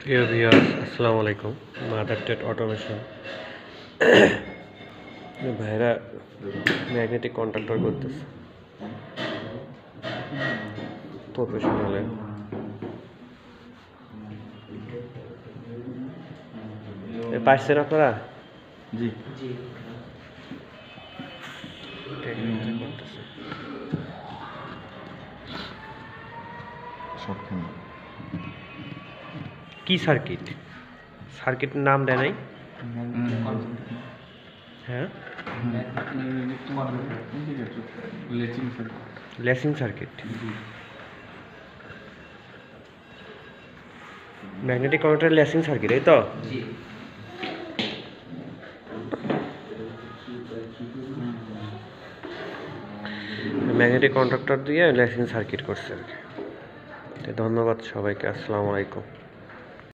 প্রিয় ভিউয়ার্স, আসসালামু আলাইকুম। মাদার টেট অটোমেশন ভাইরা ম্যাগনেটিক কন্ট্রাক্টর করতেছে প্রফেশনালে। পাইছেন আপনারা? জি কি সার্কিট নাম দেয় নাই? হ্যাঁ, লেসিং সার্কিট, ম্যাগনেটিক কন্ট্রাক্টর লেসিং সার্কিট, এই তো। ম্যাগনেটিক কন্ট্রাক্টর দিয়ে লেসিং সার্কিট করছে আর কি। ধন্যবাদ সবাইকে, আসসালামু আলাইকুম।